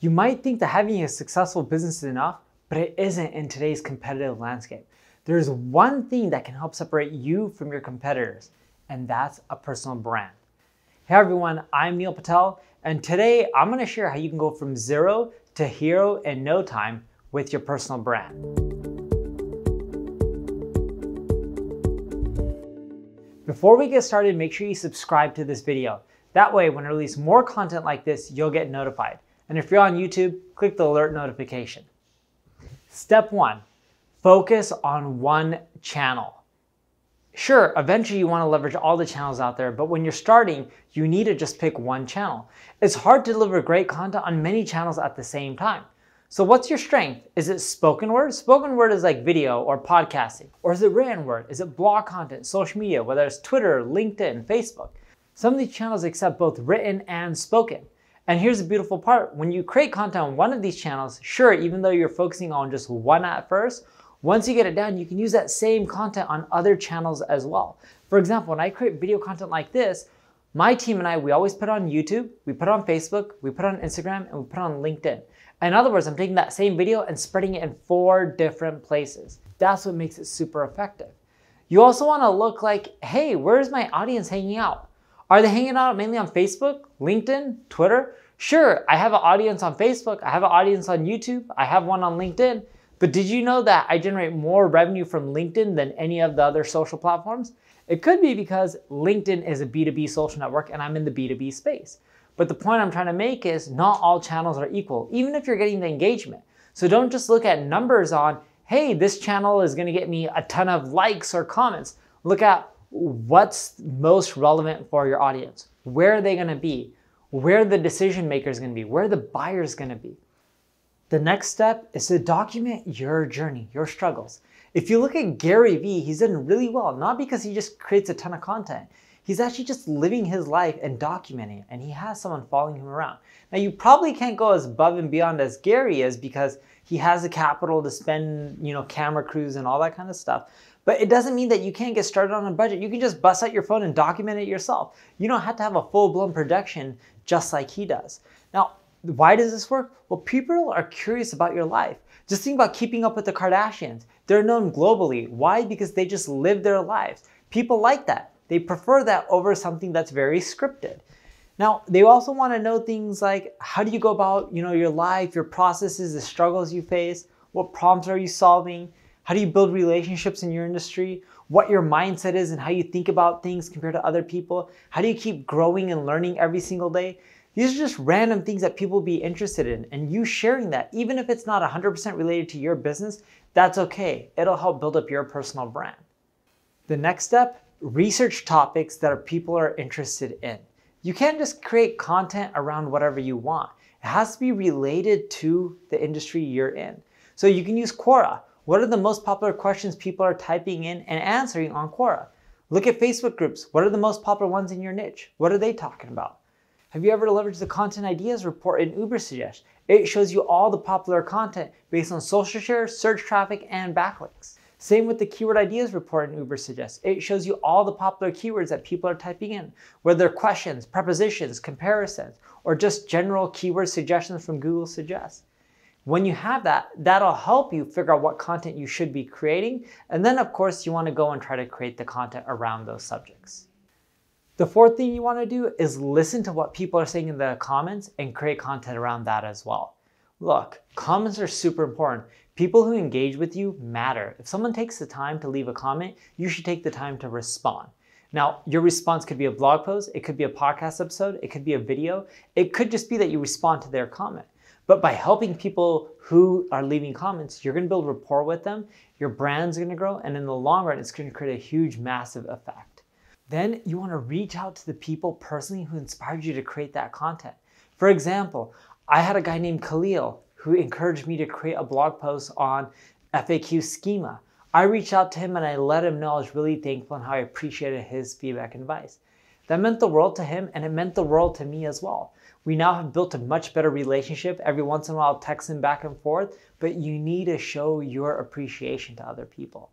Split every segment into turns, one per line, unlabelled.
You might think that having a successful business is enough, but it isn't in today's competitive landscape. There's one thing that can help separate you from your competitors, and that's a personal brand. Hey everyone, I'm Patel, and today I'm going to share how you can go from zero to hero in no time with your personal brand. Before we get started, make sure you subscribe to this video. That way, when I release more content like this, you'll get notified. And if you're on YouTube, click the alert notification. Step 1, focus on one channel. Sure, eventually you want to leverage all the channels out there, but when you're starting, you need to just pick one channel. It's hard to deliver great content on many channels at the same time. So what's your strength? Is it spoken word? Spoken word is like video or podcasting. Or is it written word? Is it blog content, social media, whether it's Twitter, LinkedIn, Facebook? Some of these channels accept both written and spoken. And here's the beautiful part. When you create content on one of these channels, sure, even though you're focusing on just one at first, once you get it down, you can use that same content on other channels as well. For example, when I create video content like this, my team and I, we always put on YouTube, we put on Facebook, we put on Instagram, and we put on LinkedIn. In other words, I'm taking that same video and spreading it in 4 different places. That's what makes it super effective. You also want to look like, hey, where's my audience hanging out? Are they hanging out mainly on Facebook, LinkedIn, Twitter? Sure, I have an audience on Facebook, I have an audience on YouTube, I have one on LinkedIn, but did you know that I generate more revenue from LinkedIn than any of the other social platforms? It could be because LinkedIn is a B2B social network and I'm in the B2B space. But the point I'm trying to make is not all channels are equal, even if you're getting the engagement. So don't just look at numbers on, hey, this channel is gonna get me a ton of likes or comments. Look at what's most relevant for your audience. Where are they gonna be? Where the decision maker is gonna be? Where the buyer is gonna be? The next step is to document your journey, your struggles. If you look at Gary Aviv, he's done really well, not because he just creates a ton of content. He's actually just living his life and documenting it, and he has someone following him around. Now, you probably can't go as above and beyond as Gary is because he has the capital to spend, camera crews and all that kind of stuff. But it doesn't mean that you can't get started on a budget. You can just bust out your phone and document it yourself. You don't have to have a full-blown production just like he does. Now, why does this work? Well, people are curious about your life. Just think about keeping up with the Kardashians. They're known globally. Why? Because they just live their lives. People like that. They prefer that over something that's very scripted. Now, they also want to know things like, how do you go about, your life, your processes, the struggles you face, what problems are you solving, how do you build relationships in your industry, what your mindset is and how you think about things compared to other people, how do you keep growing and learning every single day. These are just random things that people will be interested in, and you sharing that, even if it's not 100% related to your business, that's okay. It'll help build up your personal brand. The next step, research topics that people are interested in. You can't just create content around whatever you want. It has to be related to the industry you're in. So you can use Quora. What are the most popular questions people are typing in and answering on Quora? Look at Facebook groups. What are the most popular ones in your niche? What are they talking about? Have you ever leveraged the content ideas report in Ubersuggest? It shows you all the popular content based on social shares, search traffic, and backlinks. Same with the keyword ideas report in Ubersuggest. It shows you all the popular keywords that people are typing in, whether they're questions, prepositions, comparisons, or just general keyword suggestions from Google Suggest. When you have that, that'll help you figure out what content you should be creating. And then of course, you want to go and try to create the content around those subjects. The fourth thing you want to do is listen to what people are saying in the comments and create content around that as well. Look, comments are super important. People who engage with you matter. If someone takes the time to leave a comment, you should take the time to respond. Now, your response could be a blog post, it could be a podcast episode, it could be a video, it could just be that you respond to their comment. But by helping people who are leaving comments, you're going to build rapport with them, your brand's going to grow, and in the long run, it's going to create a huge, massive effect. Then you want to reach out to the people personally who inspired you to create that content. For example, I had a guy named Khalil who encouraged me to create a blog post on FAQ schema. I reached out to him and I let him know I was really thankful and how I appreciated his feedback and advice. That meant the world to him and it meant the world to me as well. We now have built a much better relationship. Every once in a while, texting back and forth, but you need to show your appreciation to other people.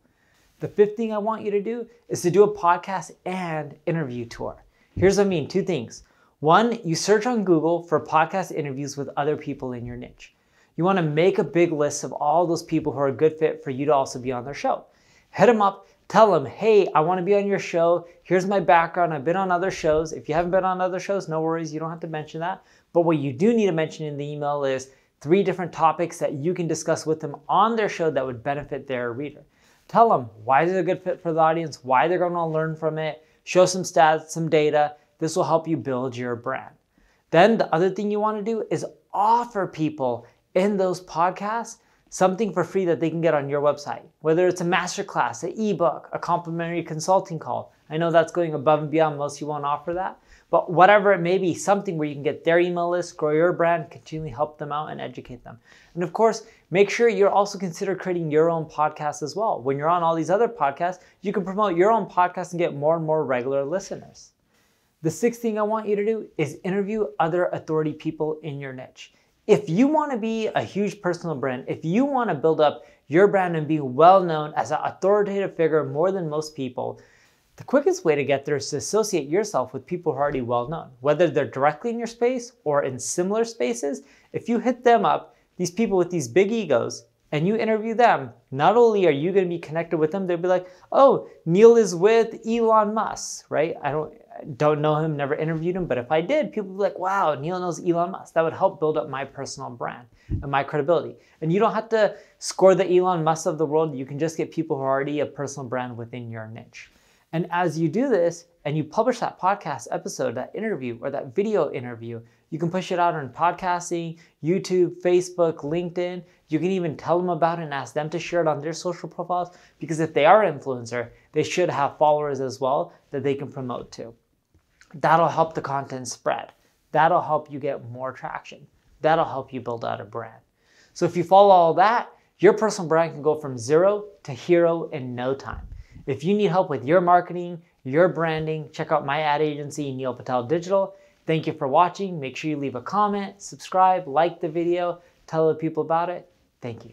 The fifth thing I want you to do is to do a podcast and interview tour. Here's what I mean, 2 things. One, you search on Google for podcast interviews with other people in your niche. You want to make a big list of all those people who are a good fit for you to also be on their show. Hit them up, tell them, hey, I want to be on your show. Here's my background. I've been on other shows. If you haven't been on other shows, no worries. You don't have to mention that. But what you do need to mention in the email is 3 different topics that you can discuss with them on their show that would benefit their reader. Tell them why it's a good fit for the audience, why they're going to learn from it. Show some stats, some data. This will help you build your brand. Then the other thing you want to do is offer people in those podcasts something for free that they can get on your website, whether it's a masterclass, an ebook, a complimentary consulting call. I know that's going above and beyond. Most of you won't offer that, but whatever it may be, something where you can get their email list, grow your brand, continually help them out and educate them. And of course, make sure you're also consider creating your own podcast as well. When you're on all these other podcasts, you can promote your own podcast and get more and more regular listeners. The 6th thing I want you to do is interview other authority people in your niche. If you want to be a huge personal brand, if you want to build up your brand and be well known as an authoritative figure more than most people, the quickest way to get there is to associate yourself with people who are already well known, whether they're directly in your space or in similar spaces. If you hit them up, these people with these big egos, and you interview them, not only are you going to be connected with them, they'll be like, oh, Neil is with Elon Musk, right? I don't know him, never interviewed him, but if I did, people would be like, wow, Neil knows Elon Musk. That would help build up my personal brand and my credibility. And you don't have to score the Elon Musk of the world. You can just get people who are already a personal brand within your niche. And as you do this and you publish that podcast episode, that interview or that video interview, you can push it out on podcasting, YouTube, Facebook, LinkedIn. You can even tell them about it and ask them to share it on their social profiles, because if they are an influencer, they should have followers as well that they can promote to. That'll help the content spread. That'll help you get more traction. That'll help you build out a brand. So if you follow all that, your personal brand can go from 0 to hero in no time. If you need help with your marketing, your branding, check out my ad agency, Neil Patel Digital. Thank you for watching. Make sure you leave a comment, subscribe, like the video, tell other people about it. Thank you.